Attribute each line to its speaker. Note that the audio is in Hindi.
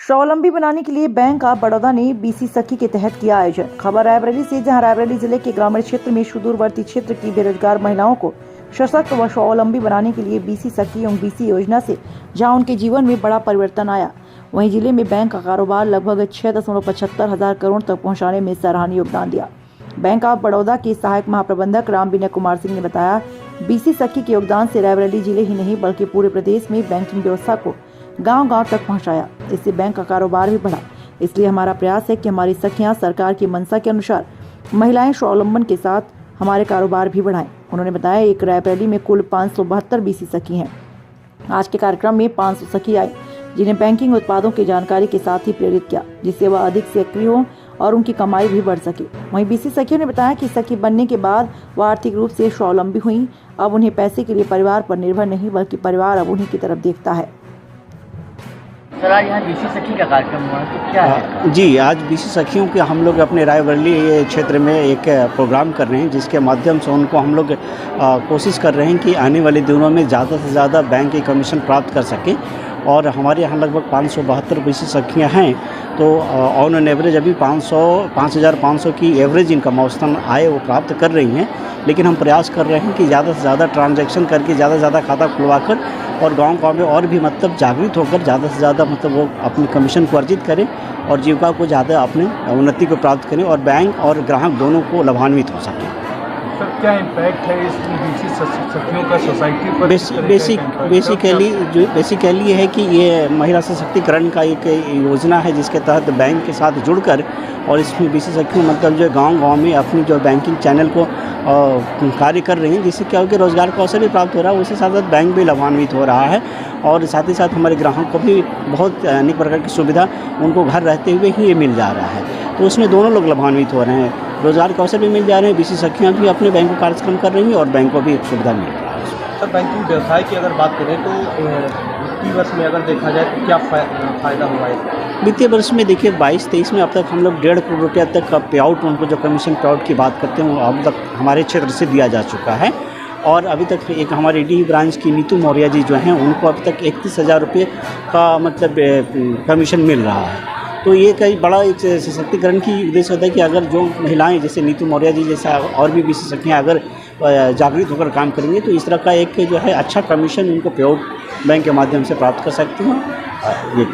Speaker 1: स्वावलंबी बनाने के लिए बैंक ऑफ बड़ौदा ने बीसी सखी के तहत किया आयोजन। खबर रायबरेली से, जहां रायबरेली जिले के ग्रामीण क्षेत्र में सुदूरवर्ती क्षेत्र की बेरोजगार महिलाओं को सशक्त व स्वावलंबी बनाने के लिए बीसी सखी एवं बीसी योजना से जहां उनके जीवन में बड़ा परिवर्तन आया, वहीं जिले में बैंक का कारोबार लगभग 6.75 हजार करोड़ तक पहुँचाने में सराहनीय योगदान दिया। बैंक ऑफ बड़ौदा के सहायक महाप्रबंधक राम विनय कुमार सिंह ने बताया, बीसी सखी के योगदान से रायबरेली जिले ही नहीं बल्कि पूरे प्रदेश में बैंकिंग व्यवस्था को गांव-गांव तक पहुंचाया। इससे बैंक का कारोबार भी बढ़ा। इसलिए हमारा प्रयास है कि हमारी सखियां सरकार की मंशा के अनुसार महिलाएं स्वावलंबन के साथ हमारे कारोबार भी बढ़ाएं। उन्होंने बताया, एक रायबरेली में कुल 572 बीसी सखी हैं। आज के कार्यक्रम में 500 सखी आई, जिन्हें बैंकिंग उत्पादों की जानकारी के साथ ही प्रेरित किया, जिससे वह अधिक सक्रिय हो और उनकी कमाई भी बढ़ सके। वहीं बीसी सखियों ने बताया कि सखी बनने के बाद वह आर्थिक रूप से स्वावलंबी हुई। अब उन्हें पैसे के लिए परिवार पर निर्भर नहीं बल्कि परिवार अब उन्हीं की तरफ देखता है।
Speaker 2: सर, आज यहाँ बीसी सखी का कार्यक्रम हुआ तो क्या है?
Speaker 3: जी, आज बीसी सखियों के हम लोग अपने रायबरेली क्षेत्र में एक प्रोग्राम कर रहे हैं, जिसके माध्यम से उनको हम लोग कोशिश कर रहे हैं कि आने वाले दिनों में ज़्यादा से ज़्यादा बैंक की कमीशन प्राप्त कर सकें। और हमारे यहाँ लगभग 572 बीसी सखियाँ हैं, तो ऑन एन एवरेज अभी 5,500 की एवरेज इनकम औसतन आय वो प्राप्त कर रही हैं। लेकिन हम प्रयास कर रहे हैं कि ज़्यादा से ज़्यादा ट्रांजैक्शन करके ज़्यादा से ज़्यादा खाता खुलवाकर और गांव-गांव में और भी मतलब जागृत होकर ज़्यादा से ज़्यादा मतलब वो अपनी कमीशन को अर्जित करें और जीविका को ज़्यादा अपने उन्नति को प्राप्त करें और बैंक और ग्राहक दोनों को लाभान्वित हो सकें।
Speaker 4: सर, क्या इम्पैक्ट है इस बीसी सखियों का सोसाइटी पर?
Speaker 3: बेसिकली ये है कि ये महिला सशक्तिकरण का एक योजना है, जिसके तहत बैंक के साथ जुड़कर और इसमें बीसी सखियों मतलब जो गांव-गांव में अपनी जो बैंकिंग चैनल को कार्य कर रही हैं, जिससे क्या हो कि रोज़गार का अवसर भी प्राप्त हो रहा है, उसके साथ साथ बैंक भी लाभान्वित हो रहा है और साथ ही साथ हमारे ग्राहकों को भी बहुत अनेक प्रकार की सुविधा उनको घर रहते हुए ही ये मिल जा रहा है। तो उसमें दोनों लोग लाभान्वित हो रहे हैं, रोज़गार का अवसर भी मिल जा रहे हैं, बीसी सखियाँ भी अपने बैंक कार्यक्रम कर रही हैं और बैंक को भी एक सुविधा मिल रहा है।
Speaker 4: सर, बैंकिंग व्यवसाय की अगर बात करें तो वित्तीय वर्ष में अगर देखा जाए तो क्या फ़ायदा हुआ है?
Speaker 3: वित्तीय वर्ष में देखिए 22-23 में अब तक हम लोग 1.5 करोड़ रुपया तक का पे आउट, उनको जो कमीशन पे आउट की बात करते हैं वो अब तक हमारे क्षेत्र से दिया जा चुका है। और अभी तक एक हमारे डी ब्रांच की नीतू मौर्य जी जो हैं, उनको अब तक 31,000 रुपये का मतलब कमीशन मिल रहा है। तो ये कई बड़ा एक सशक्तिकरण की उद्देश्य होता है कि अगर जो महिलाएं जैसे नीतू मौर्य जी जैसा और भी बीसी सखियाँ अगर जागृत होकर काम करेंगे तो इस तरह का एक जो है अच्छा कमीशन उनको पे आउट बैंक के माध्यम से प्राप्त कर सकती हैं। ये